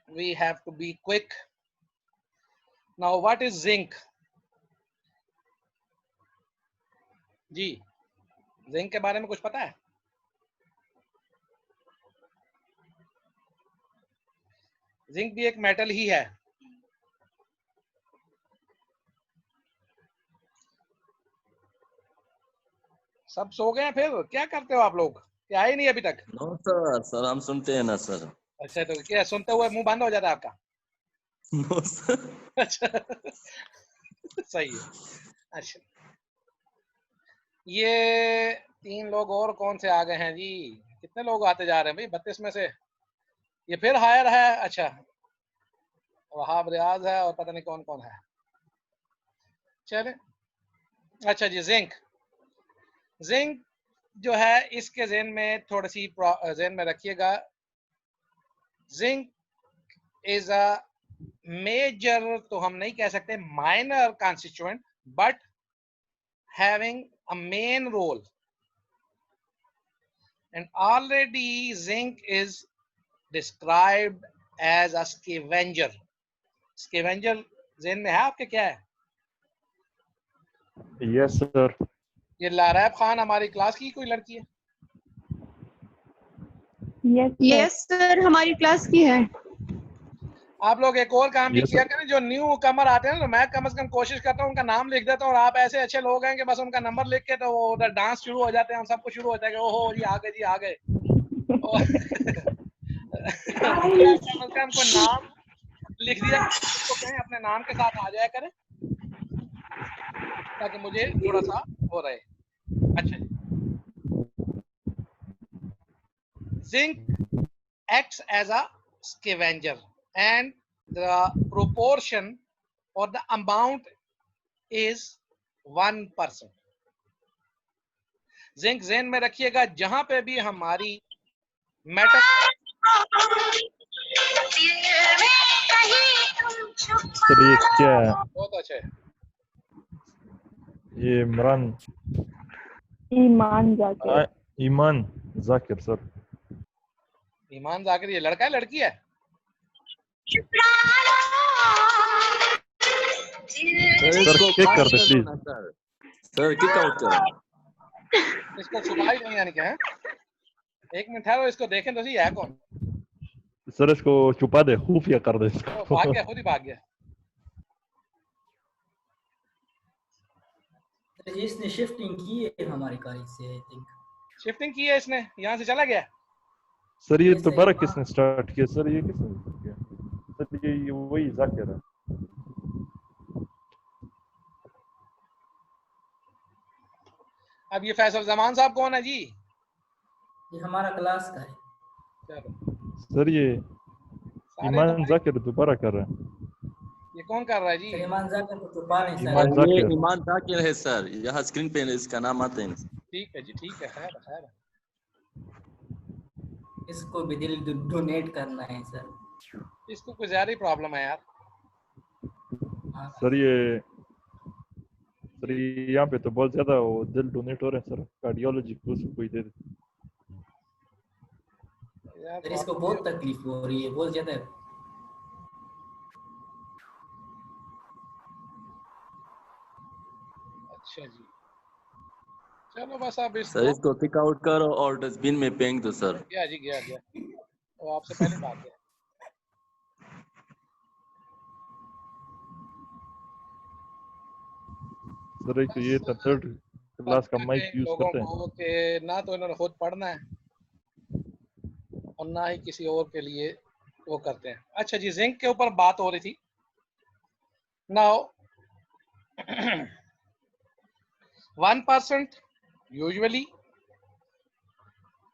we have to be quick. Now what is zinc? जी, zinc के बारे में कुछ पता है? जिंक भी एक मेटल ही है। सब सो गए हैं, फिर क्या करते हो आप लोग? क्या आए नहीं अभी तक? नो सर, सर हम सुनते हैं ना सर। अच्छा, तो क्या सुनते हुए मुंह बंद हो जाता है आपका? No sir. अच्छा सही है। अच्छा, ये 3 लोग और कौन से आ गए हैं जी? कितने लोग आते जा रहे हैं भाई 32 में से? ये फिर हायर है। अच्छा, वहाब रियाज है और पता नहीं कौन कौन है। चले, अच्छा जी, जिंक। जिंक जो है इसके ज़हन में थोड़ी सी ज़हन में रखिएगा, जिंक इज अ मेजर तो हम नहीं कह सकते, minor constituent, but having a main role. And already zinc is described as a scavenger. Scavenger ज़हन में है आपके क्या है? Yes sir. ये लारैब खान हमारी क्लास की कोई लड़की है? यस सर, हमारी क्लास की है। आप लोग एक और काम भी Yes, किया sir. करें, जो न्यू कमर आते हैं ना, तो मैं कम से कम कोशिश करता हूँ उनका नाम लिख देता हूँ, और आप ऐसे अच्छे लोग हैं कि बस उनका नंबर लिख के तो वो उधर डांस शुरू हो जाते हैं, हम सबको शुरू होता है कि ओहो जी आ गए जी आ गए। और कम से कम कोई नाम लिख दिया, उसको कहें अपने नाम के साथ आ जाया करें, ताकि मुझे थोड़ा सा हो रहे। अच्छा जी, zinc acts as a scavenger and the proportion or the amount is 1%. Zinc ज़हन में रखिएगा, जहां पे भी हमारी मेटल सर ये क्या है? बहुत अच्छा है। ये इमरान ईमान जाकिर। ईमान जाकिर सर। ईमान जाकिर ये लड़का है लड़की है? सर चेक कर दे please. Sir, sir kick out करो। इसको छुपा ही नहीं यानी क्या है? एक मिनट ठहरो, इसको देखें तो सही है कौन। सर इसको छुपा दे, खुफिया कर दे इसको। वो भाग गया, खुद ही भाग गया। इसने शिफ्टिंग की है हमारी कार से, आई थिंक। शिफ्टिंग की है इसने, यहाँ से चला गया। सर ये Yes, दोबारा sir. किसने स्टार्ट किया? सर ये किसने किया? सर ये वही जाकिर है। अब ये फैसल जमान साहब कौन है जी? ये हमारा क्लास का है। चलो, सर ये सारे ईमान तो जाकिर दोबारा कर रहा है। ये कौन कर रहा है जी? सर ईमान जाकिर को छुपा नहीं ईमान सर। ये जाकिर। ईमान जाकिर है सर, यहाँ स्क्रीन पे इसका नाम आता है। ठीक है जी, ठीक है, खैर खैर। इसको भी दिल डोनेट करना है सर। इसको कुछ ज्यादा ही प्रॉब्लम है यार। हाँ सर ये यहाँ पे तो बहुत ज्यादा वो दिल डोनेट हो रहे हैं सर। कार्डियोलॉजी को कोई दे दे। यार सर, इसको बहुत तकलीफ हो रही है, बहुत ज्यादा। अच्छा जी, चलो बस अब सर इसको इसको किक आउट करो और डस्टबिन में फेंक दो सर। गया जी, गया गया, वो आपसे पहले भाग गया। सर एक तो ये थर्ड क्लास का माइक यूज लोगों करते हैं। को कि ना तो इन्होंने खुद पढ़ना है और ना ही किसी और के लिए वो करते हैं। अच्छा जी, जिंक के ऊपर बात हो रही थी। Now 1% usually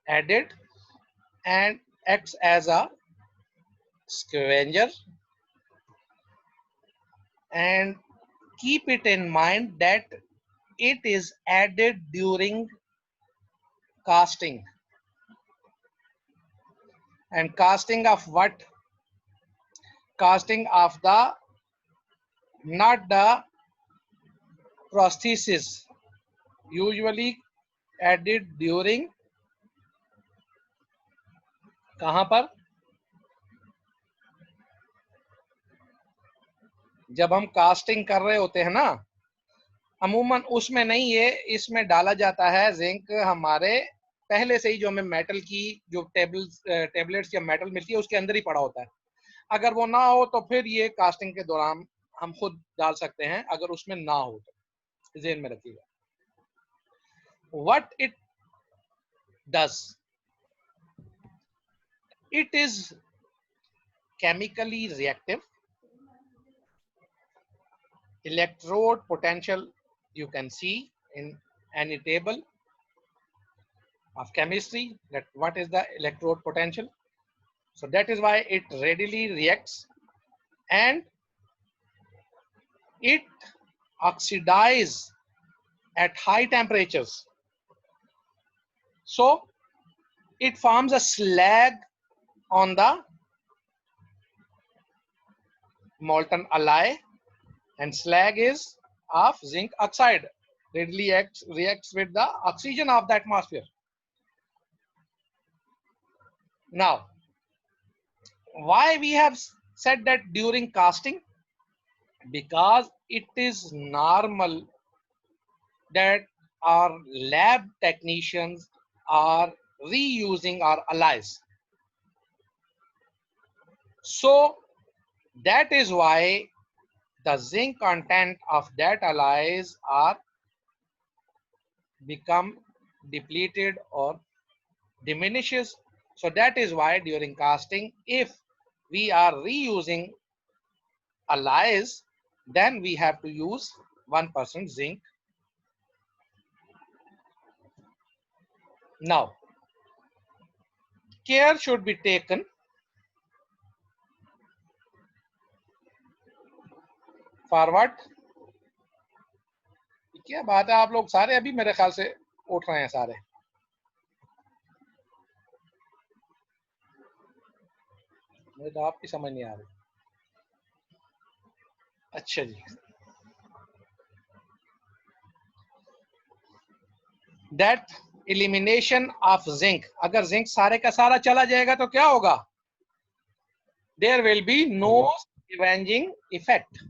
added and acts as a scavenger, and keep it in mind that it is added during casting. And casting of what? Casting of the, not the prosthesis, usually added during, कहां पर? जब हम casting कर रहे होते हैं ना, अमूमन उसमें नहीं, ये इसमें डाला जाता है जिंक हमारे पहले से ही, जो हमें मेटल की जो टेबलेट्स या मेटल मिलती है उसके अंदर ही पड़ा होता है। अगर वो ना हो तो फिर ये कास्टिंग के दौरान हम खुद डाल सकते हैं, अगर उसमें ना हो तो ज़हन में रखिएगा। What it does, it is chemically reactive, electrode potential you can see in any table of chemistry, that what is the electrode potential. So that is why it readily reacts and it oxidizes at high temperatures. So it forms a slag on the molten alloy, and slag is of zinc oxide, readily reacts with the oxygen of the atmosphere. Now, why we have said that during casting? Because it is normal that our lab technicians are reusing our alloys. So that is why the zinc content of that alloys are become depleted or diminishes. So that is why during casting, if we are reusing alloys, then we have to use 1% zinc. Now, care should be taken for what? क्या बात है, आप लोग सारे अभी मेरे ख्याल से उठ रहे हैं सारे। मुझे तो आपकी समझ नहीं आ रही। अच्छा जी, that elimination of zinc, अगर जिंक सारे का सारा चला जाएगा तो क्या होगा? There will be no scavenging effect.